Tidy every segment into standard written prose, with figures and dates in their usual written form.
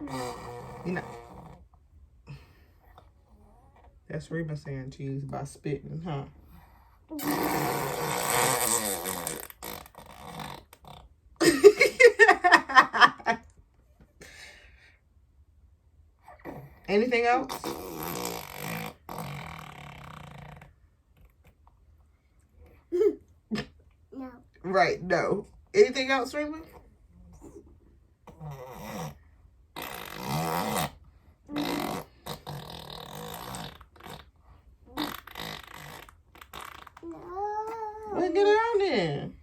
You know, that's Reba saying cheese by spitting, huh? Anything else? No. Right, no. Anything else, Reba? Well, get it out then.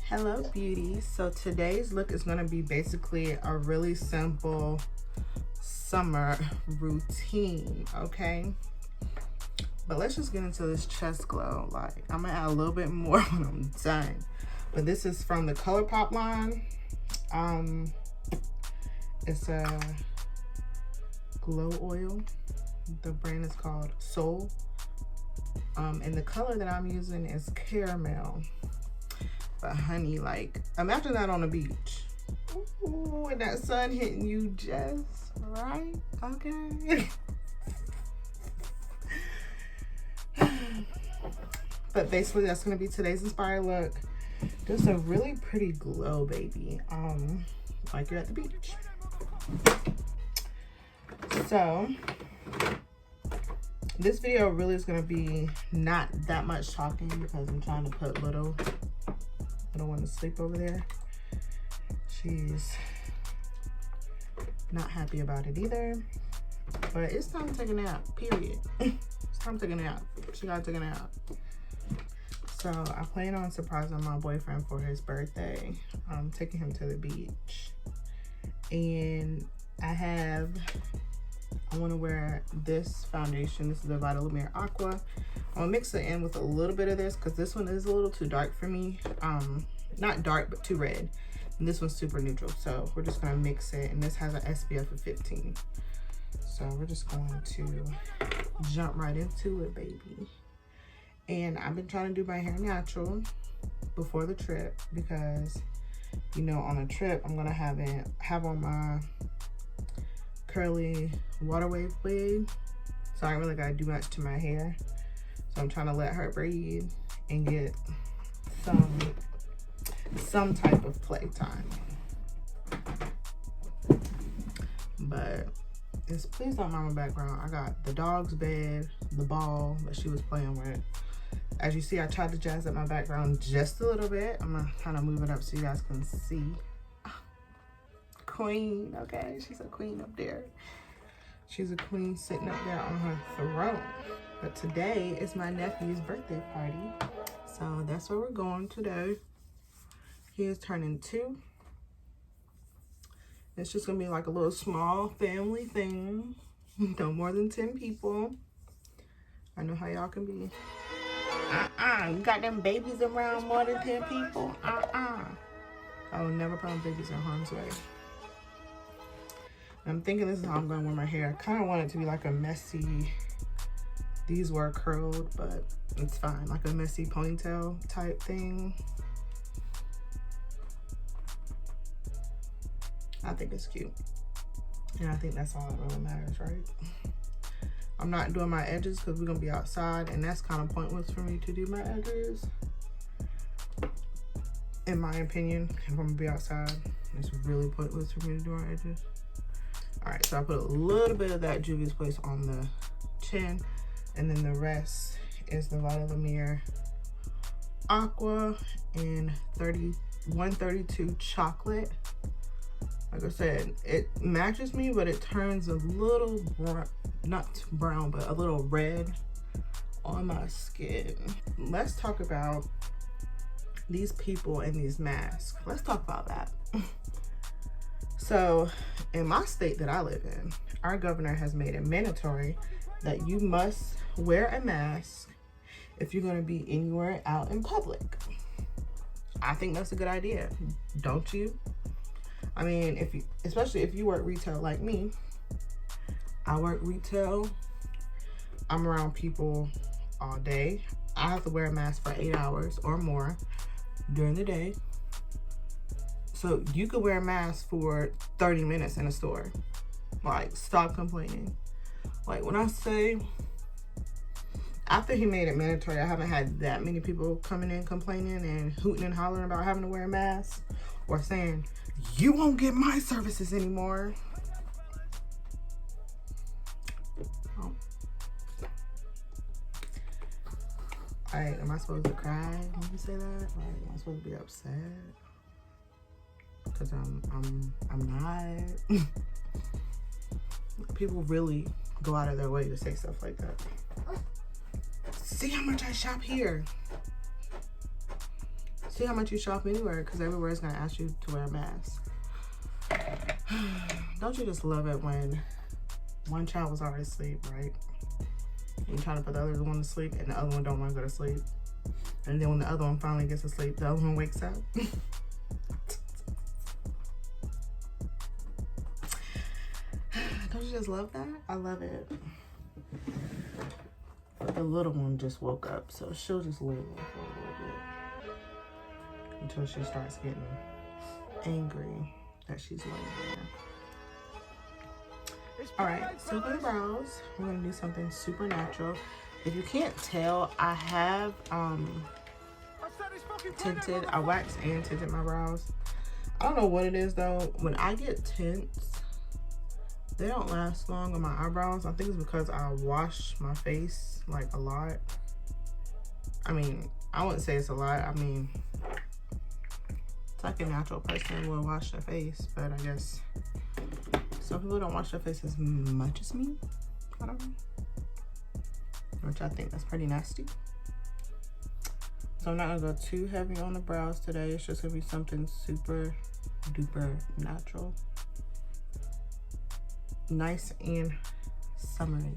Hello, beauties. So today's look is going to be basically a really simple summer routine, okay? But let's just get into this chest glow. Like, I'm gonna add a little bit more when I'm done. But this is from the ColourPop line. It's a glow oil. The brand is called Soul. And the color that I'm using is caramel. But honey, like, imagine that on the beach. Ooh, and that sun hitting you just right, okay? But basically, that's gonna be today's inspired look. Just a really pretty glow, baby. Like you're at the beach. So, this video really is gonna be not that much talking because I'm trying to put little one to sleep over there. She's not happy about it either. But it's time to take a nap, period. It's time to take a nap. She gotta take a nap. So I plan on surprising my boyfriend for his birthday. I'm taking him to the beach. And I want to wear this foundation. This is the Vita Lumiere Aqua. I'm gonna mix it in with a little bit of this because this one is a little too dark for me. Not dark, but too red. And this one's super neutral. So we're just gonna mix it. And this has an SPF of 15. So we're just going to jump right into it, baby. And I've been trying to do my hair natural before the trip because, you know, on a trip, I'm gonna have on my curly water wave wig. So I ain't really gotta do much to my hair. So I'm trying to let her breathe and get some type of playtime. But please don't mind my background. I got the dog's bed, the ball that she was playing with. As you see, I tried to jazz up my background just a little bit. I'm gonna kind of move it up so you guys can see. Queen, okay? She's a queen up there. She's a queen sitting up there on her throne. But today is my nephew's birthday party. So that's where we're going today. He is turning 2. It's just gonna be like a little small family thing. No more than 10 people. I know how y'all can be. You got them babies around more than 10 people? I will never put my babies in harm's way. I'm thinking this is how I'm gonna wear my hair. I kind of want it to be like a messy, these were curled, but it's fine. Like a messy ponytail type thing. I think it's cute. And I think that's all that really matters, right? I'm not doing my edges because we're gonna be outside and that's kind of pointless for me to do my edges. In my opinion, if I'm gonna be outside, it's really pointless for me to do my edges. All right, so I put a little bit of that Juvia's Place on the chin and then the rest is the Vita Lumiere Aqua in 132 chocolate. Like I said, it matches me, but it turns a little, not brown, but a little red on my skin. Let's talk about these people and these masks. Let's talk about that. So in my state that I live in, our governor has made it mandatory that you must wear a mask if you're gonna be anywhere out in public. I think that's a good idea, don't you? I mean, especially if you work retail like me, I work retail. I'm around people all day. I have to wear a mask for 8 hours or more during the day. So you could wear a mask for 30 minutes in a store. Like, stop complaining. Like, when I say, after he made it mandatory, I haven't had that many people coming in complaining and hooting and hollering about having to wear a mask or saying, you won't get my services anymore. Oh. Alright, am I supposed to cry when you say that? Like, am I supposed to be upset? Because I'm not. People really go out of their way to say stuff like that. See how much I shop here. See how much you shop anywhere, because everywhere is going to ask you to wear a mask. Don't you just love it when one child was already asleep, right? And you're trying to put the other one to sleep, and the other one don't want to go to sleep. And then when the other one finally gets to sleep, the other one wakes up. Don't you just love that? I love it. But the little one just woke up, so she'll just lay there for a little bit until she starts getting angry that she's laying there. Alright, so for the brows, we're gonna do something super natural. If you can't tell, I have tinted, I waxed and tinted my brows. I don't know what it is though. When I get tints, they don't last long on my eyebrows. I think it's because I wash my face like a lot. I mean, I wouldn't say it's a lot. I mean, it's like a natural person will wash their face, but I guess some people don't wash their face as much as me. I don't know. Which I think that's pretty nasty. So I'm not gonna go too heavy on the brows today. It's just gonna be something super duper natural. Nice and summery.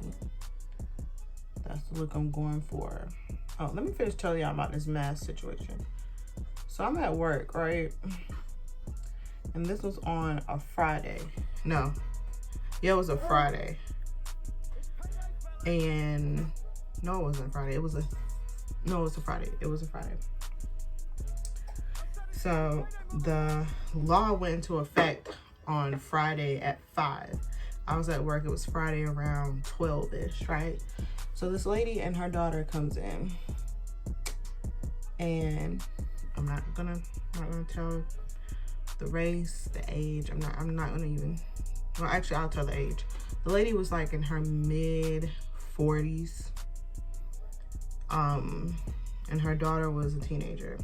That's the look I'm going for. Oh, let me finish telling y'all about this mask situation. So I'm at work, right? And this was on a Friday. No. Yeah, it was a Friday. And no, it wasn't Friday. It was a Friday. It was a Friday. So the law went into effect on Friday at 5. I was at work, it was Friday around 12-ish, right? So this lady and her daughter comes in, and I'm not gonna tell the race, the age. I'm not gonna even, well, actually I'll tell the age. The lady was like in her mid 40s, and her daughter was a teenager.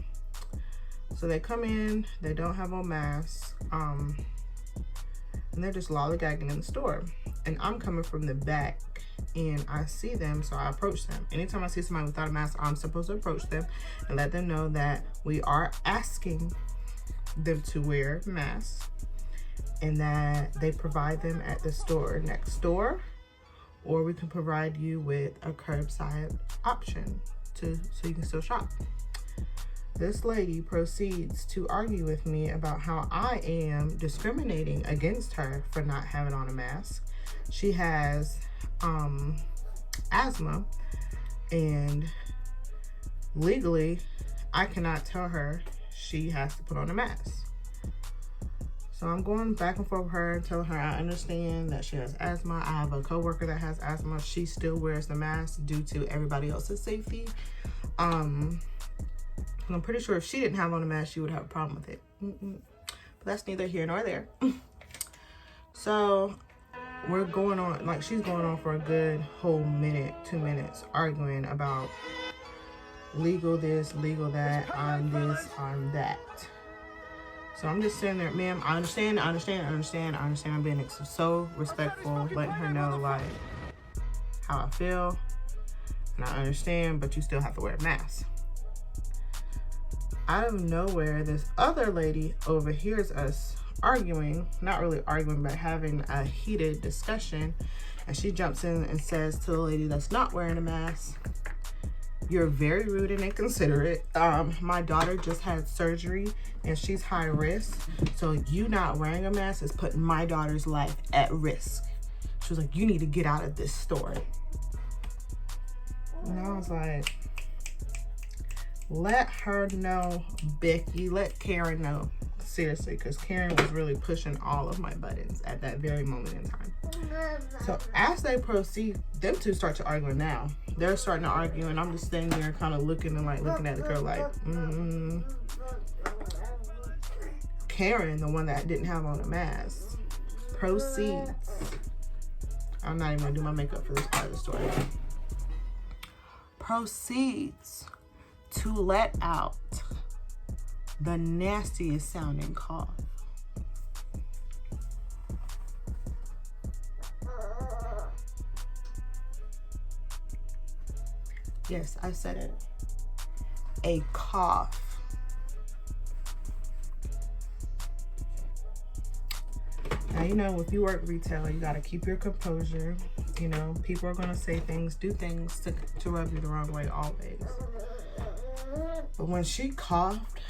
So they come in, they don't have on masks, and they're just lollygagging in the store. And I'm coming from the back and I see them, so I approach them. Anytime I see somebody without a mask, I'm supposed to approach them and let them know that we are asking them to wear masks and that they provide them at the store next door, or we can provide you with a curbside option so you can still shop. This lady proceeds to argue with me about how I am discriminating against her for not having on a mask. She has asthma, and legally I cannot tell her she has to put on a mask. So I'm going back and forth with her and telling her I understand that she has asthma. I have a coworker that has asthma. She still wears the mask due to everybody else's safety. I'm pretty sure if she didn't have on a mask, she would have a problem with it. But that's neither here nor there. So we're going on, like she's going on for a good whole minute, 2 minutes, arguing about legal this, legal that, I'm this, I'm that. So I'm just sitting there, ma'am, I understand. I'm being so respectful, letting her know like how I feel. And I understand, but you still have to wear a mask. Out of nowhere, this other lady overhears us arguing, not really arguing, but having a heated discussion. And she jumps in and says to the lady that's not wearing a mask, You're very rude and inconsiderate. My daughter just had surgery and she's high risk. So you not wearing a mask is putting my daughter's life at risk. She was like, you need to get out of this store. And I was like, let her know, Becky. Let Karen know. Seriously, because Karen was really pushing all of my buttons at that very moment in time. So as they proceed, them two start to argue now. They're starting to argue, and I'm just standing there kind of looking at the girl like, Karen, the one that didn't have on a mask, proceeds. I'm not even gonna do my makeup for this part of the story. Proceeds to let out the nastiest sounding cough. Yes, I said it. A cough. Now, you know, if you work retail, you got to keep your composure. You know, people are going to say things, do things to rub you the wrong way always. But when she coughed,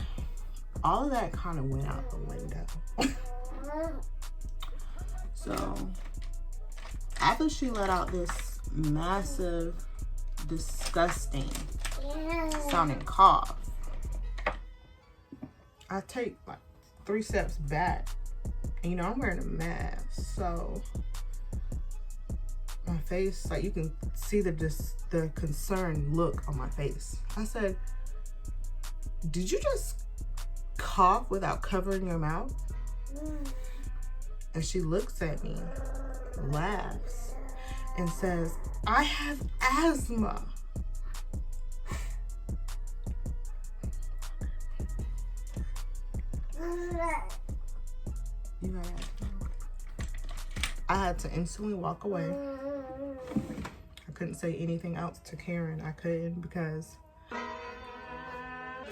all of that kind of went out the window. So, after she let out this massive, disgusting sounding cough, I take like 3 steps back. And, you know, I'm wearing a mask, so my face, like, you can see the concerned look on my face. I said, did you just cough without covering your mouth? And she looks at me, laughs, and says, I have asthma. You got asthma? I had to instantly walk away. I couldn't say anything else to Karen. I couldn't, because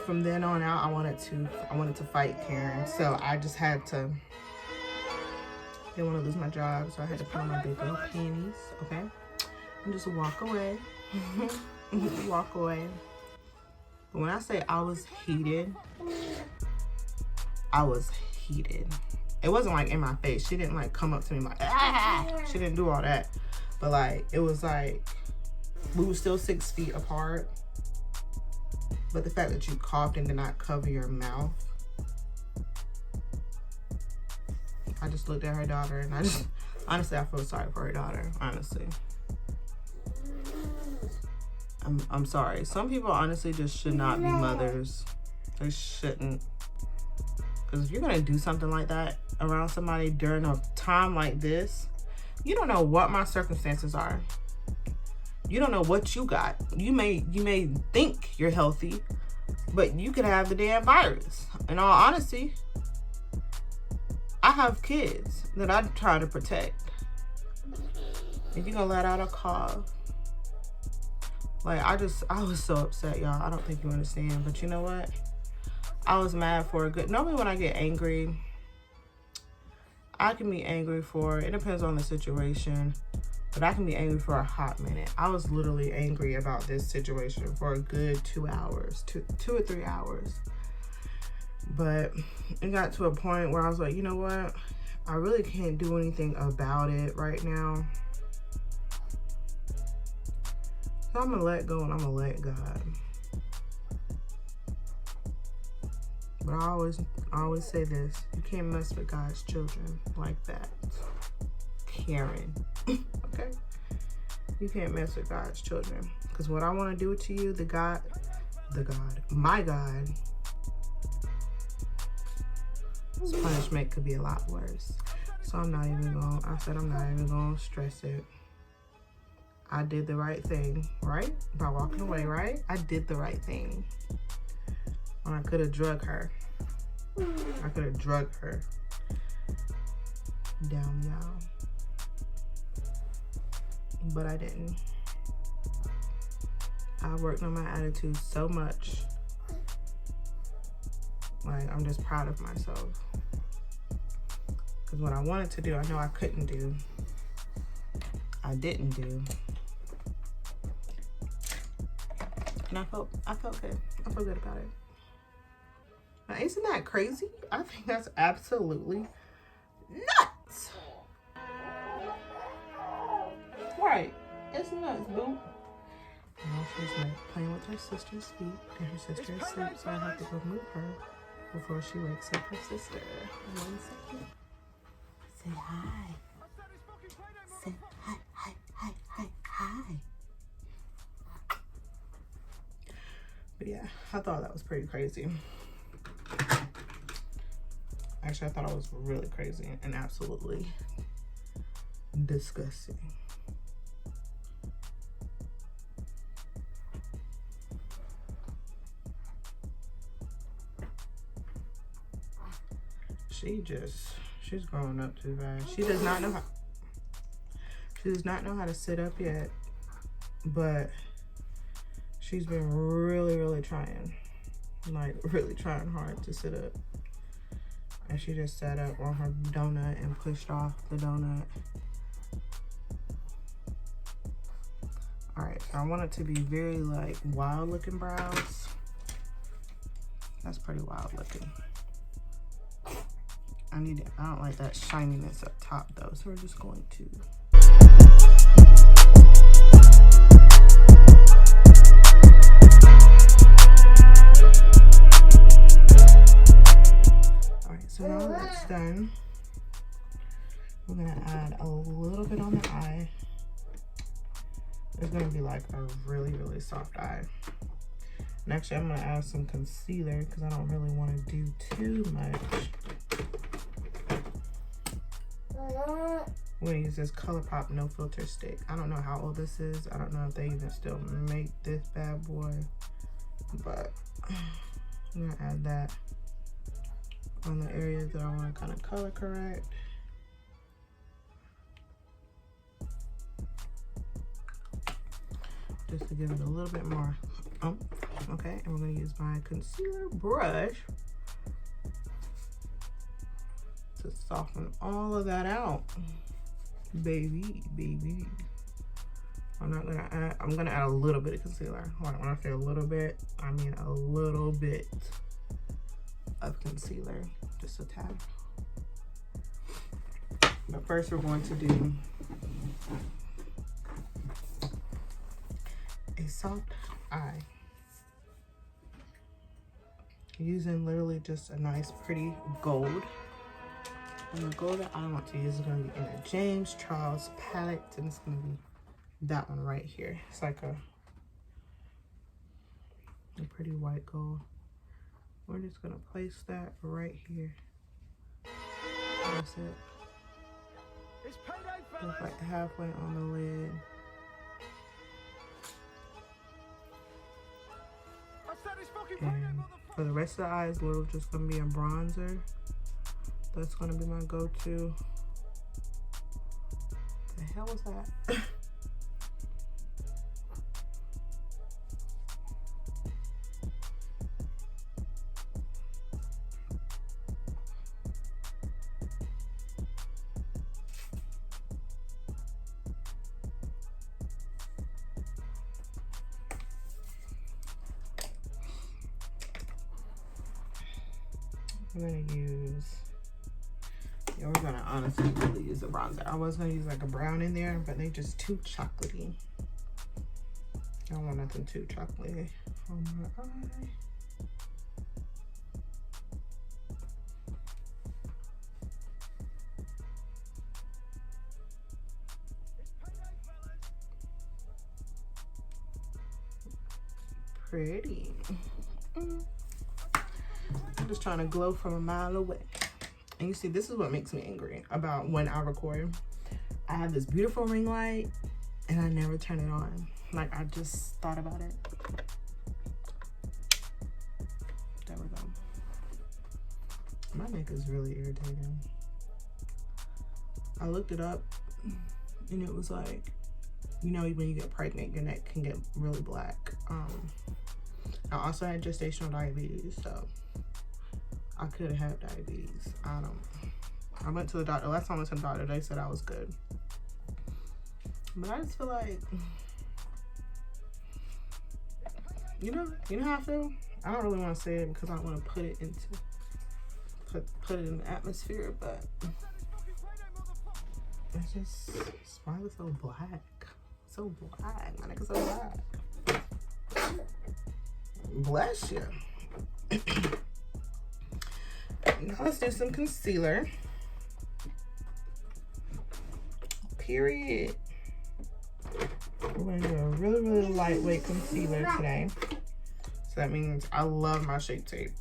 from then on out, I wanted to fight Karen. So I just had to. Didn't want to lose my job, so I had to put on my big little panties, okay, and just walk away. Walk away. But when I say I was heated, I was heated. It wasn't like in my face. She didn't like come up to me like, ah! She didn't do all that. But like, it was like, we were still 6 feet apart. But the fact that you coughed and did not cover your mouth, I just looked at her daughter and I just, honestly, I feel sorry for her daughter, honestly. I'm sorry. Some people honestly just should not be mothers. They shouldn't. Because if you're going to do something like that around somebody during a time like this, you don't know what my circumstances are. You don't know what you got. You may think you're healthy, but you could have the damn virus. In all honesty, I have kids that I try to protect. If you're going to let out a cough, like, I was so upset, y'all. I don't think you understand, but you know what? I was mad for a good, normally when I get angry, I can be angry for, it depends on the situation, but I can be angry for a hot minute. I was literally angry about this situation for a good 2 hours, two or 3 hours. But it got to a point where I was like, you know what? I really can't do anything about it right now. So I'm gonna let go and I'm gonna let God. But I always say this, you can't mess with God's children like that. Karen, okay? You can't mess with God's children. Because what I want to do to you, my God, this punishment could be a lot worse. So I'm not even going to stress it. I did the right thing, right? By walking away, right? I did the right thing. When I could have drugged her. I could have drugged her down, y'all. But I didn't. I worked on my attitude so much. Like, I'm just proud of myself. Because what I wanted to do, I know I couldn't do. I didn't do. And I felt good. I feel good about it. Now, isn't that crazy? I think that's absolutely nuts. Right. It's nuts, boo. Now she's like playing with her sister's feet, and her sister is asleep, so I have to go move her before she wakes up her sister. 1 second. Say hi. Say hi, hi, hi, hi, hi. But yeah, I thought that was pretty crazy. Actually, I thought it was really crazy and absolutely disgusting. She's growing up too fast. She does not know how to sit up yet, but she's been really trying, like really trying hard to sit up. And she just sat up on her donut and pushed off the donut. All right, so I want it to be very like wild looking brows. That's pretty wild looking. I don't like that shininess up top though, so we're just going to. All right, so now that's done. We're gonna add a little bit on the eye. It's gonna be like a really soft eye. And actually, I'm gonna add some concealer because I don't really want to do too much. We're gonna use this ColourPop No Filter stick. I don't know how old this is. I don't know if they even still make this bad boy, but I'm gonna add that on the areas that I want to kind of color correct. Just to give it a little bit more. Oh, okay, and we're gonna use my concealer brush to soften all of that out. Baby. I'm gonna add a little bit of concealer. When I say a little bit, I mean a little bit of concealer, just a tad. But first we're going to do a soft eye. Using literally just a nice pretty gold. And the gold that I want to use is going to be in a James Charles palette, and it's going to be that one right here. It's like a pretty white gold. We're just going to place that right here. That's it. Just like halfway on the lid. And for the rest of the eyes, we're just going to be a bronzer. That's going to be my go-to. The hell was that? I'm going to use... Yeah, we're gonna honestly really use a bronzer. I was gonna use like a brown in there, but they just too chocolatey. I don't want nothing too chocolatey on my eye. Pretty. I'm just trying to glow from a mile away. And you see, this is what makes me angry about when I record. I have this beautiful ring light and I never turn it on. Like, I just thought about it. There we go. My neck is really irritating. I looked it up and it was like, you know, when you get pregnant, your neck can get really black. I also had gestational diabetes, so I could have diabetes. I went to the doctor. Last time I went to the doctor, they said I was good. But I just feel like You know how I feel? I don't really want to say it because I don't want to put it into put it in the atmosphere, but it's just why is it so black? So black. My nigga so black. Bless you. Now let's do some concealer. Period. We're gonna do a really, really lightweight concealer today. So that means I love my Shape Tape.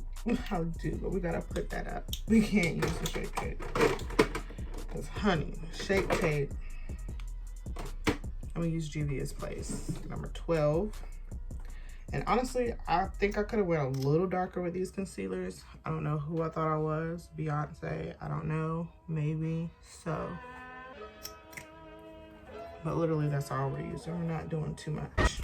I do, but we gotta put that up. We can't use the Shape Tape. Because honey, Shape Tape, I'm gonna use Juvia's Place, number 12. And honestly, I think I could have went a little darker with these concealers. I don't know who I thought I was. Beyonce, I don't know, maybe so. But literally that's all we're using. We're not doing too much.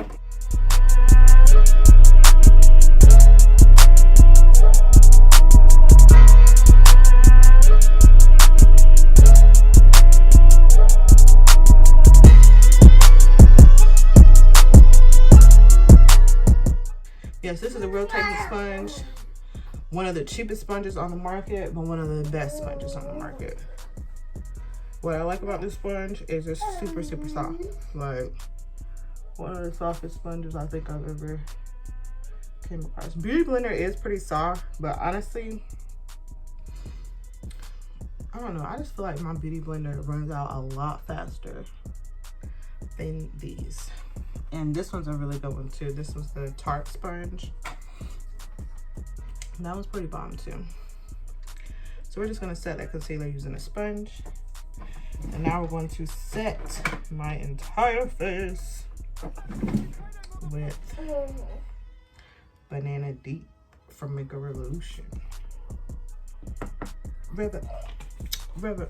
Yes, this is a real technique sponge. One of the cheapest sponges on the market, but one of the best sponges on the market. What I like about this sponge is it's super, super soft. Like, one of the softest sponges I think I've ever came across. Beauty Blender is pretty soft, but honestly, I don't know. I just feel like my Beauty Blender runs out a lot faster than these. And this one's a really good one too. This was the Tarte sponge. And that was pretty bomb too. So we're just gonna set that concealer using a sponge. And now we're going to set my entire face with Banana Deep from Makeup Revolution. Revolution.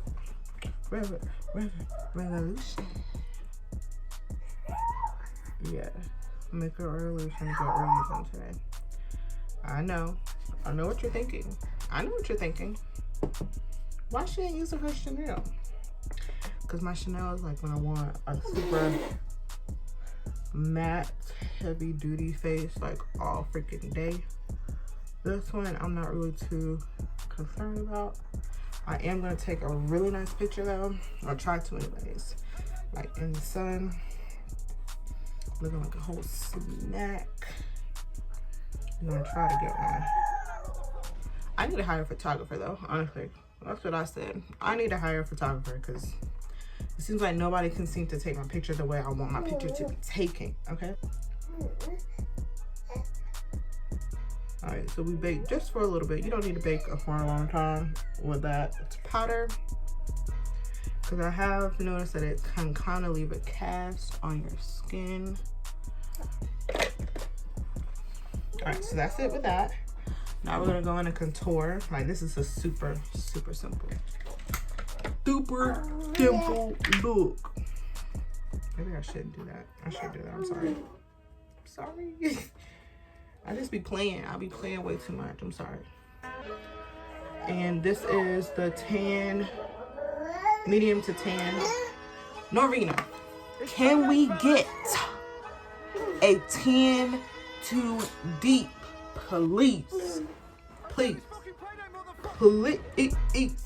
Yeah, Makeup Revolution is what we're using today. I know what you're thinking. I know what you're thinking. Why she ain't using her Chanel? Because my Chanel is like when I want a super matte, heavy duty face, like all freaking day. This one I'm not really too concerned about. I am gonna take a really nice picture though. I'll try to anyways. Like in the sun, looking like a whole snack. I'm gonna try to get one. I need to hire a photographer though, honestly. That's what I said. I need to hire a photographer because it seems like nobody can seem to take my picture the way I want my picture to be taken, okay? All right, so we bake just for a little bit. You don't need to bake for a long time with that powder because I have noticed that it can kind of leave a cast on your skin. All right, so that's it with that. Now we're gonna go in and contour. Like this is a super, super simple. Super simple look. Maybe I shouldn't do that. I should do that, I'm sorry. Sorry. I just be playing. I be playing way too much, I'm sorry. And this is the tan, medium to tan. Norvina, can we get a 10 to deep, please? Please. Please.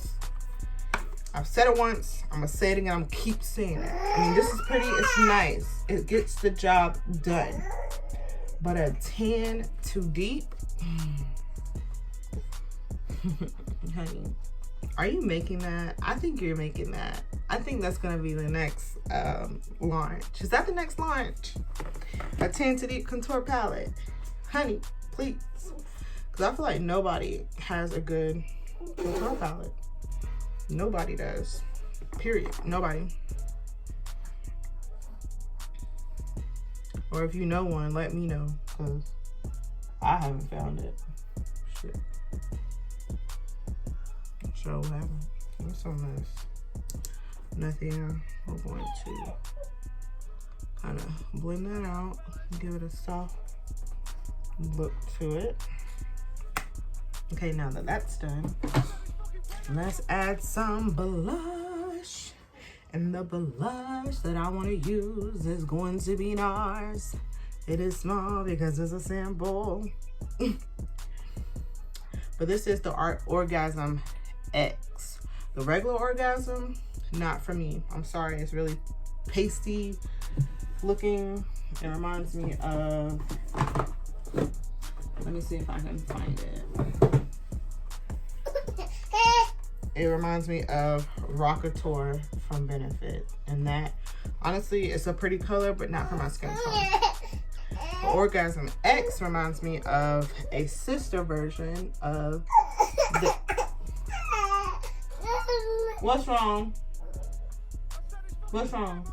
I've said it once, I'm gonna say it again, I'm gonna keep saying it. I mean, this is pretty, it's nice. It gets the job done. But a 10 too deep? Honey, are you making that? I think you're making that. I think that's gonna be the next launch. Is that the next launch? A 10 to deep contour palette. Honey, please. Because I feel like nobody has a good contour palette. Nobody does. Period. Nobody. Or if you know one, let me know. Because I haven't found it. Shit. So haven't. What's on this? Nothing. We're going to kind of blend that out. Give it a soft look to it. Okay, now that that's done, let's add some blush. And the blush that I want to use is going to be NARS It is small because it's a sample. But this is the Orgasm X. The regular Orgasm, not for me. I'm sorry, it's really pasty looking. It reminds me of, let me see if I can find it. It reminds me of Rockateur from Benefit. And that, honestly, it's a pretty color, but not for my skin tone. The Orgasm X reminds me of a sister version of the... What's wrong? What's wrong?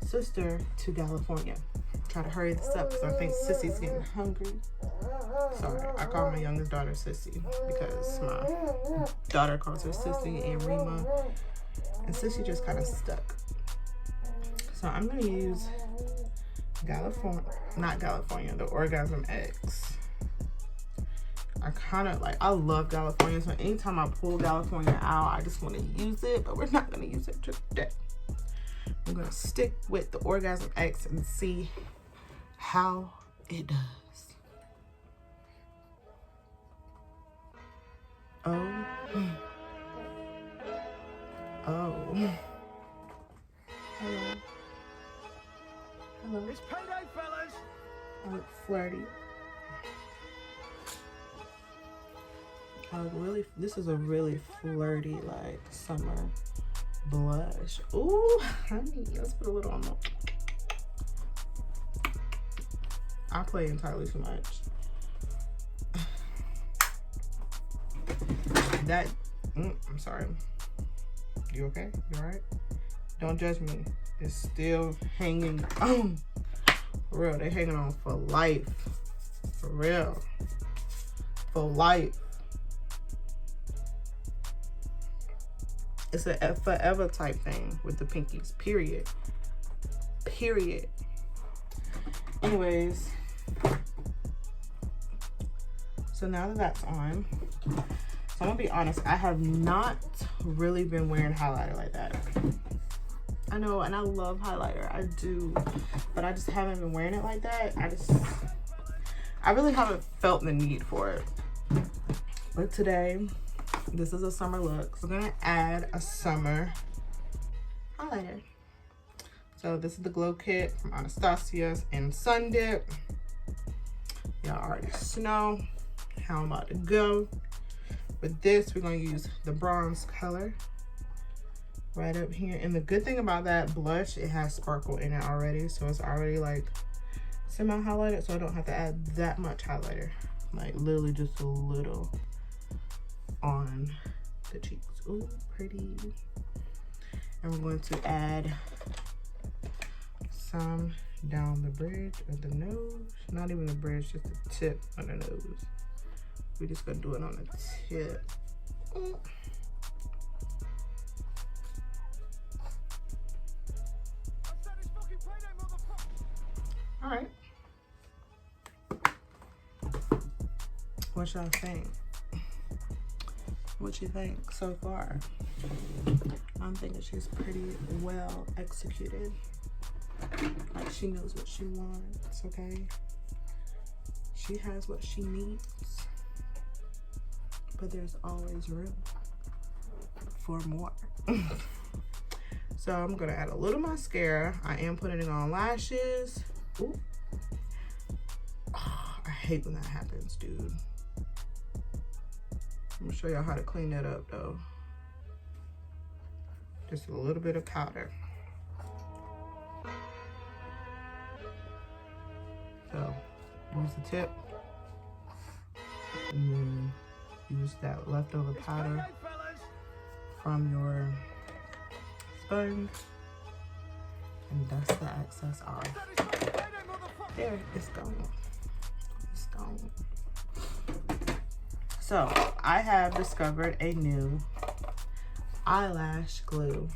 Sister to California. Try to hurry this up because I think Sissy's getting hungry. Sorry, I call my youngest daughter Sissy because my daughter calls her Sissy and Rima. And Sissy just kind of stuck. So I'm going to use the Orgasm X. I kind of like, I love California. So anytime I pull California out, I just want to use it. But we're not going to use it today. I'm going to stick with the Orgasm X and see how it does. Oh. Oh. Hello. Hello. It's payday, fellas. I look flirty. I look really, this is a really flirty, like, summer blush. Ooh, honey, let's put a little on the... I play entirely too much. That, I'm sorry. You okay? You alright? Don't judge me. It's still hanging on. For real, they hanging on for life. For real. For life. It's a forever type thing with the pinkies, period. Period. Anyways, so now that that's on, so I'm gonna be honest, I have not really been wearing highlighter like that. I know, and I love highlighter, I do, but I just haven't been wearing it like that. I really haven't felt the need for it. But today, this is a summer look, so I'm gonna add a summer highlighter. So this is the Glow Kit from Anastasia's in Sun Dip. Y'all already know how I'm about to go. With this, we're gonna use the bronze color right up here. And the good thing about that blush, it has sparkle in it already, so it's already like semi-highlighted, so I don't have to add that much highlighter. Like literally just a little on the cheeks. Ooh, pretty. And we're going to add some down the bridge of the nose. Not even the bridge, just the tip of the nose. We're just gonna do it on the tip. All right. What y'all think? What you think so far? I'm thinking she's pretty well executed. Like she knows what she wants, okay? She has what she needs. But there's always room for more. So I'm gonna add a little mascara. I am putting it on lashes. Ooh. Oh, I hate when that happens, dude. I'm gonna show y'all how to clean that up though. Just a little bit of powder. So use the tip and then use that leftover powder from your sponge and dust the excess off. There, it's gone. It's gone. So I have discovered a new eyelash glue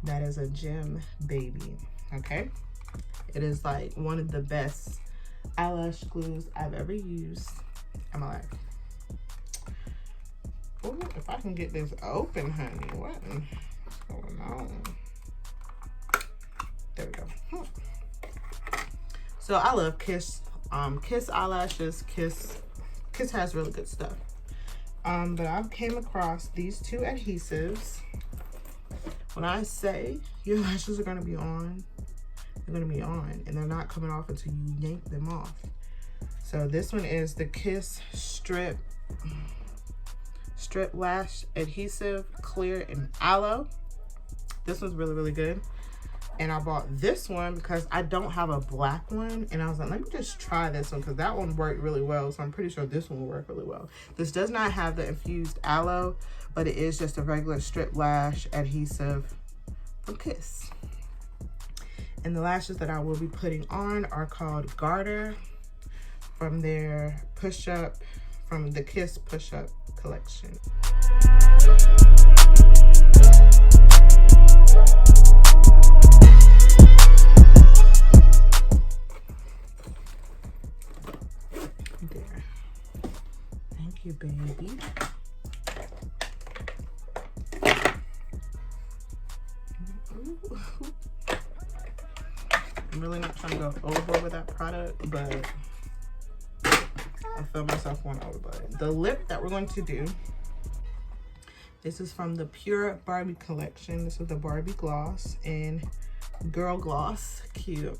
that is a Gem Baby. Okay, it is like one of the best eyelash glues I've ever used in my life. Ooh, if I can get this open, honey, what? on. There we go. So I love Kiss. Kiss eyelashes. Kiss has really good stuff. But I came across these two adhesives. When I say your lashes are gonna be on, they're gonna be on, and they're not coming off until you yank them off. So this one is the Kiss Strip Lash Adhesive Clear in Aloe. This one's really, really good. And I bought this one because I don't have a black one. And I was like, let me just try this one because that one worked really well. So I'm pretty sure this one will work really well. This does not have the infused aloe, but it is just a regular strip lash adhesive from Kiss. And the lashes that I will be putting on are called Garter from their Push-Up, from the Kiss Push-Up collection. There. Thank you, baby. I'm really not trying to go overboard with that product, but I feel myself going overboard. The lip that we're going to do, this is from the Pure Barbie collection. This is the Barbie gloss in Girl Gloss. Cute.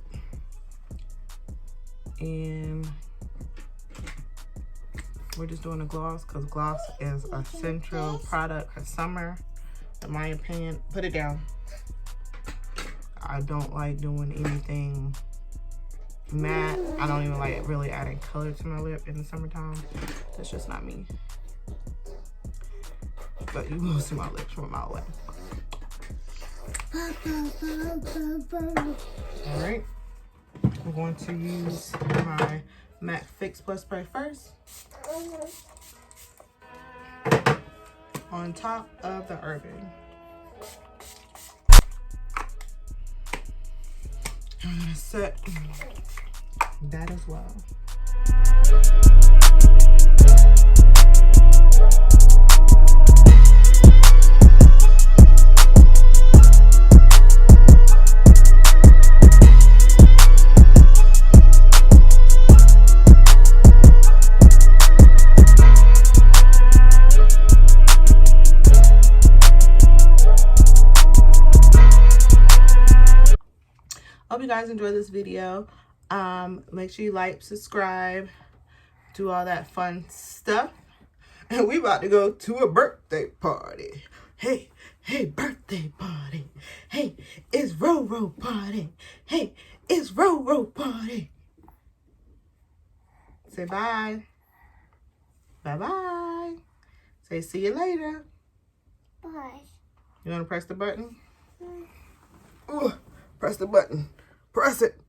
And we're just doing a gloss because gloss is a central product for summer, in my opinion. Put it down. I don't like doing anything matte. I don't even like really adding color to my lip in the summertime. That's just not me. But you will see my lips from a mile away. All right, I'm going to use my MAC Fix Plus Spray first on top of the Urban. I'm gonna set that as well. Hope you guys enjoyed this video. Make sure you like, subscribe, do all that fun stuff. And we about to go to a birthday party. Hey, birthday party. Hey, it's Roro party. Hey, it's Roro party. Say bye. Bye-bye. Say see you later. Bye. You want to press the button? Ooh, press the button. Press it.